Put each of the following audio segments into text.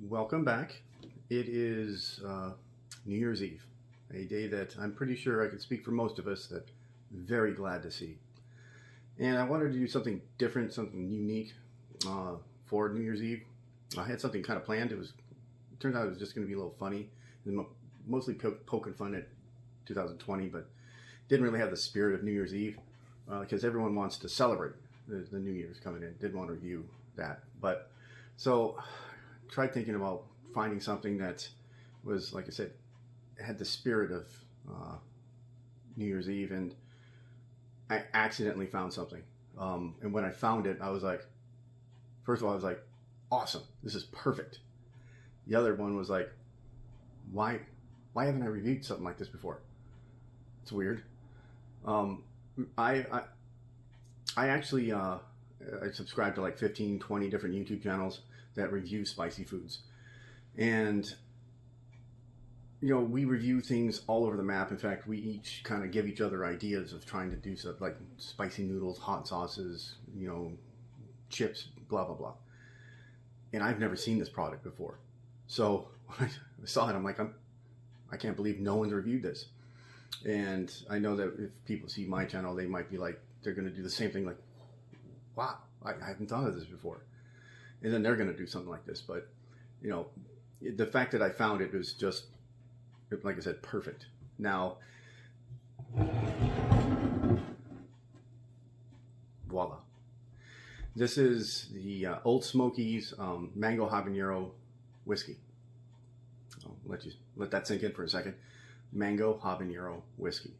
Welcome back. It is New Year's Eve, a day that I'm pretty sure I could speak for most of us that very glad to see. And I wanted to do something different, something unique for New Year's Eve. I had something kind of planned. It turned out it was just going to be a little funny, mostly poking fun at 2020, but didn't really have the spirit of New Year's Eve because everyone wants to celebrate the New Year's coming in. Didn't want to review that, but so tried thinking about finding something that was, like I said, had the spirit of New Year's Eve, and I accidentally found something. And when I found it, I was like, first of all, I was like, awesome, this is perfect. The other one was like, why haven't I reviewed something like this before? It's weird. I actually I subscribe to like 15, 20 different YouTube channels that review spicy foods. And, you know, we review things all over the map. In fact, we each kind of give each other ideas of trying to do stuff like spicy noodles, hot sauces, you know, chips, blah, blah, blah. And I've never seen this product before. So when I saw it, I'm like, I can't believe no one's reviewed this. And I know that if people see my channel, they might be like, they're going to do the same thing, like, wow, I haven't thought of this before. And then they're going to do something like this. But, you know, the fact that I found it was just, like I said, perfect. Now, voila. This is the Ole Smoky's Mango Habanero Whiskey. I'll let that sink in for a second. Mango Habanero Whiskey.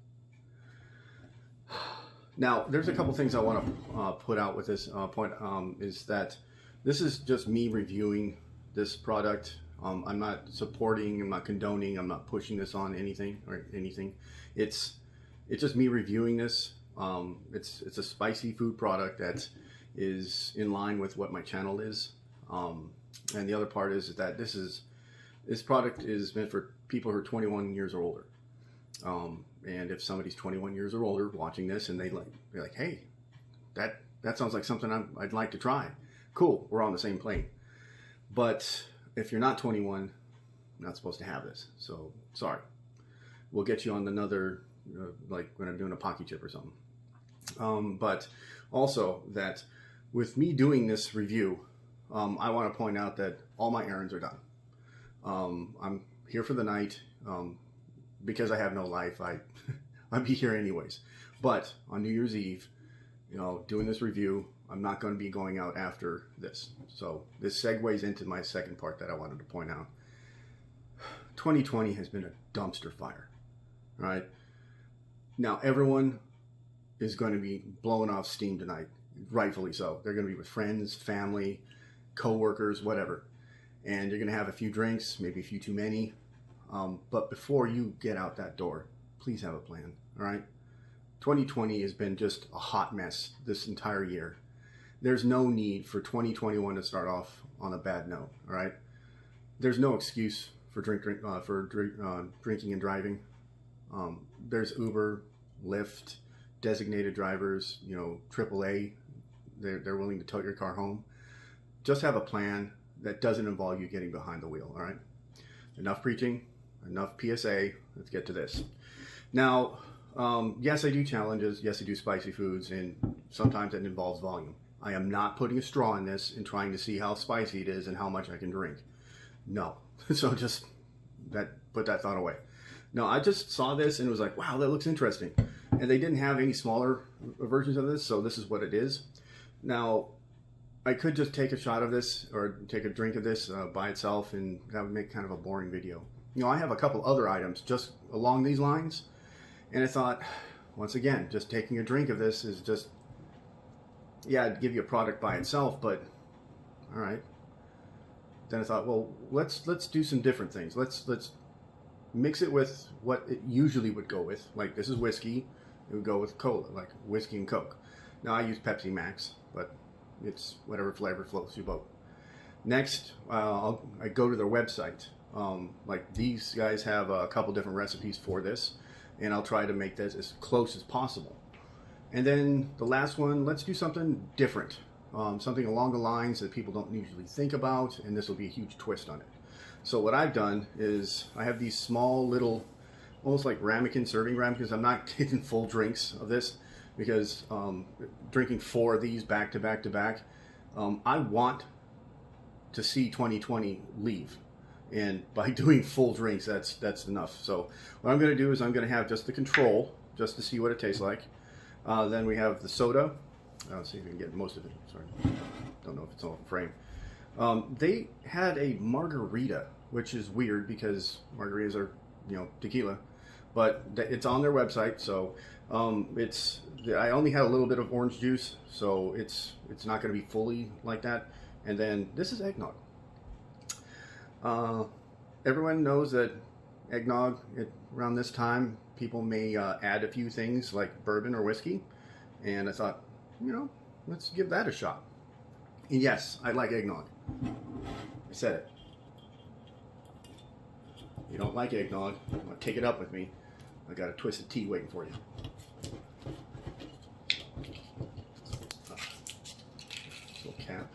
Now, there's a couple things I want to put out with this point, is that this is just me reviewing this product. I'm not supporting, I'm not condoning, I'm not pushing this on anything. It's just me reviewing this. It's a spicy food product that is in line with what my channel is. And the other part is that this product is meant for people who are 21 years or older. And if somebody's 21 years or older watching this and they're like, hey, that sounds like something I'd like to try. Cool, we're on the same plane. But if you're not 21, you're not supposed to have this. So sorry. We'll get you on another, like when I'm doing a Pocky chip or something. But also that with me doing this review, I want to point out that all my errands are done. I'm here for the night. Because I have no life, I'd be here anyways. But on New Year's Eve, you know, doing this review, I'm not going to be going out after this. So this segues into my second part that I wanted to point out. 2020 has been a dumpster fire, right? Now everyone is going to be blowing off steam tonight, rightfully so. They're going to be with friends, family, co-workers, whatever. And you're going to have a few drinks, maybe a few too many. But before you get out that door, please have a plan, all right? 2020 has been just a hot mess this entire year. There's no need for 2021 to start off on a bad note, all right? There's no excuse for drinking and driving. There's Uber, Lyft, designated drivers, you know, AAA. They're willing to tow your car home. Just have a plan that doesn't involve you getting behind the wheel, all right? Enough preaching. Enough PSA, let's get to this. Now, yes, I do challenges, yes, I do spicy foods, and sometimes it involves volume. I am not putting a straw in this and trying to see how spicy it is and how much I can drink. No, so just put that thought away. No, I just saw this and was like, wow, that looks interesting. And they didn't have any smaller versions of this, so this is what it is. Now, I could just take a shot of this or take a drink of this by itself, and that would make kind of a boring video. You know, I have a couple other items just along these lines, and I thought, once again, just taking a drink of this is just, yeah, I'd give you a product by itself, but all right. Then I thought, well, let's do some different things. Let's mix it with what it usually would go with. Like, this is whiskey, it would go with cola, like whiskey and Coke. Now I use Pepsi Max, but it's whatever flavor floats your boat. Next, I go to their website. Like these guys have a couple different recipes for this, and I'll try to make this as close as possible. And then the last one, let's do something different. something along the lines that people don't usually think about, and this will be a huge twist on it. So what I've done is I have these small little, almost like ramekin, serving ramekins. I'm not getting full drinks of this because drinking 4 of these back to back to back, I want to see 2020 leave. And by doing full drinks, that's enough. So what I'm going to do is I'm going to have just the control, just to see what it tastes like. Then we have the soda. Let's see if we can get most of it. Sorry, don't know if it's all in frame. They had a margarita, which is weird because margaritas are, tequila, but it's on their website. So I only had a little bit of orange juice, so it's not going to be fully like that. And then this is eggnog. Everyone knows that eggnog around this time, people may add a few things like bourbon or whiskey, and I thought, let's give that a shot. And yes, I like eggnog. I said it. You don't like eggnog, you want to take it up with me, I got a twisted tea waiting for you. Little cap.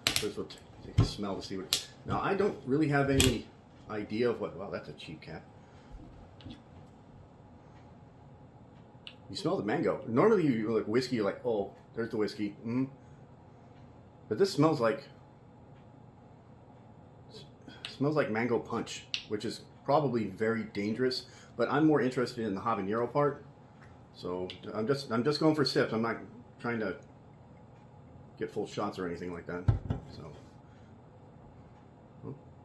First we'll take a smell to see what. Now I don't really have any idea of what. Wow, that's a cheap cap. You smell the mango. Normally you like whiskey, you're like, oh, there's the whiskey. But this smells like mango punch, which is probably very dangerous. But I'm more interested in the habanero part. So I'm just going for sips. I'm not trying to get full shots or anything like that. So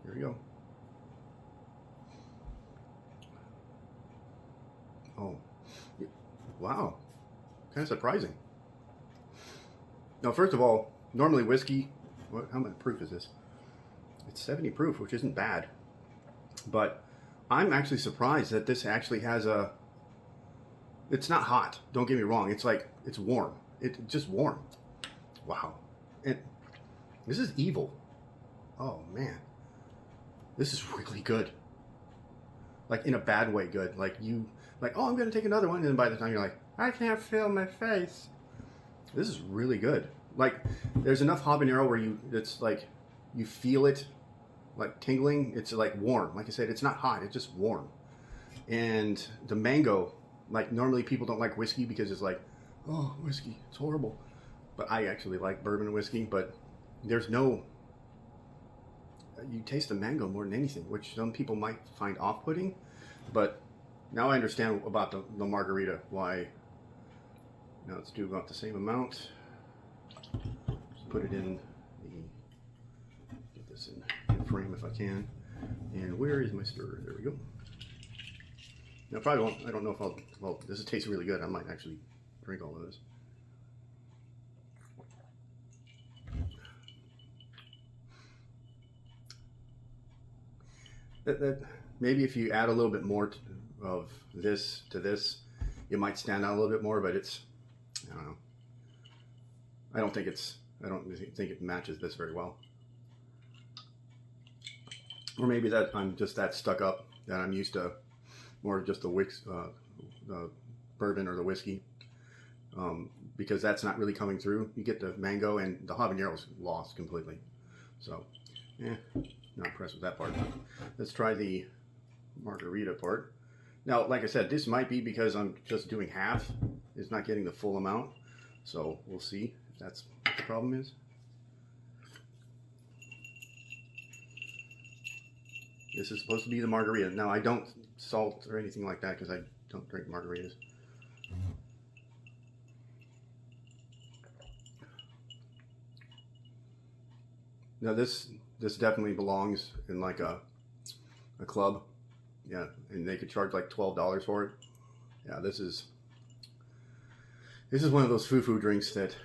here we go. Oh. Wow, kind of surprising. Now, first of all, normally whiskey, how much proof is this? It's 70 proof, which isn't bad. But I'm actually surprised that this actually has it's not hot, don't get me wrong. It's like, it's warm. It's just warm. Wow. And this is evil. Oh, man. This is really good. Like, in a bad way good. Like, oh, I'm going to take another one. And then by the time you're like, I can't feel my face. This is really good. Like, there's enough habanero where it's like, you feel it, like, tingling. It's, like, warm. Like I said, it's not hot. It's just warm. And the mango, like, normally people don't like whiskey because it's like, oh, whiskey, it's horrible. But I actually like bourbon and whiskey. But there's no, you taste the mango more than anything, which some people might find off-putting. But now I understand about the margarita, why. Now let's do about the same amount. Just put it in get this in frame if I can. And where is my stirrer? There we go. Now probably won't, I don't know if well, this tastes really good. I might actually drink all of this. That maybe if you add a little bit more of this to this, it might stand out a little bit more, but it's, I don't know. I don't think it matches this very well. Or maybe that I'm just that stuck up that I'm used to more just the bourbon or the whiskey, because that's not really coming through. You get the mango and the habanero's lost completely. So, not impressed with that part. Let's try the margarita part. Now, like I said, this might be because I'm just doing half. It's not getting the full amount. So we'll see if that's what the problem is. This is supposed to be the margarita. Now, I don't salt or anything like that because I don't drink margaritas. Now, this definitely belongs in like a club. Yeah, and they could charge like $12 for it. Yeah, this is one of those foo-foo drinks that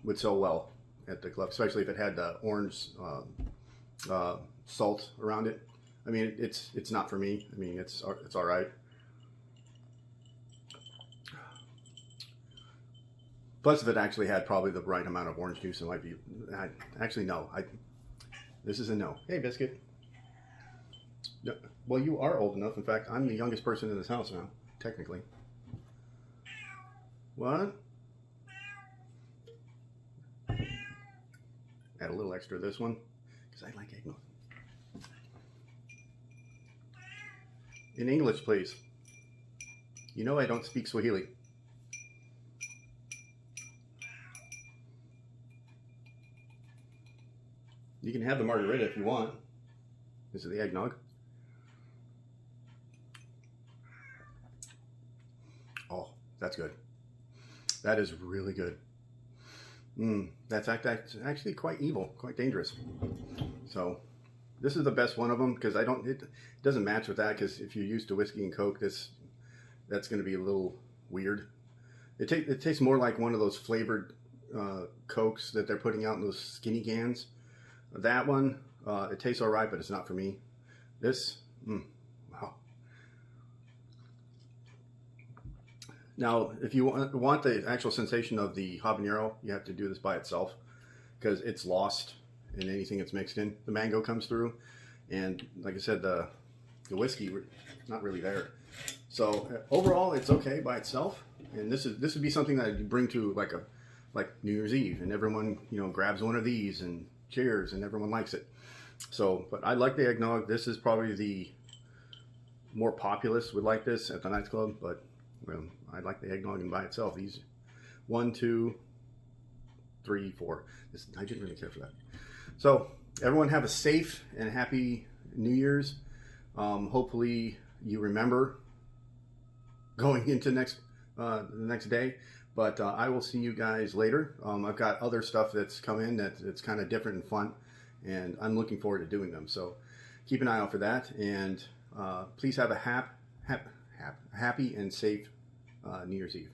would sell well at the club, especially if it had the orange salt around it. I mean, it's not for me. I mean, it's all right. Plus, if it actually had probably the right amount of orange juice, it might be. Actually, no. This is a no. Hey, Biscuit. No, well, you are old enough. In fact, I'm the youngest person in this house now, technically. What? Add a little extra of this one because I like eggnog. In English, please. You know I don't speak Swahili. You can have the margarita if you want. This is the eggnog. Oh, that's good. That is really good. That's actually quite evil, quite dangerous. So this is the best one of them because it doesn't match with that, because if you're used to whiskey and Coke, that's going to be a little weird. It tastes more like one of those flavored Cokes that they're putting out in those skinny cans. That one, it tastes all right, but it's not for me. This, wow. Now, if you want the actual sensation of the habanero, you have to do this by itself because it's lost in anything it's mixed in. The mango comes through, and like I said, the whiskey not really there. So overall, it's okay by itself. And this would be something that you bring to like New Year's Eve, and everyone grabs one of these and cheers, and everyone likes it. So, but I like the eggnog. This is probably the more populous would like this at the nightclub, but well, I like the eggnog and by itself. These 1, 2, 3, 4. I didn't really care for that. So everyone have a safe and happy New Year's. Hopefully you remember going into the next day. But I will see you guys later. I've got other stuff that's come in that's kind of different and fun, and I'm looking forward to doing them. So keep an eye out for that, and please have a happy and safe New Year's Eve.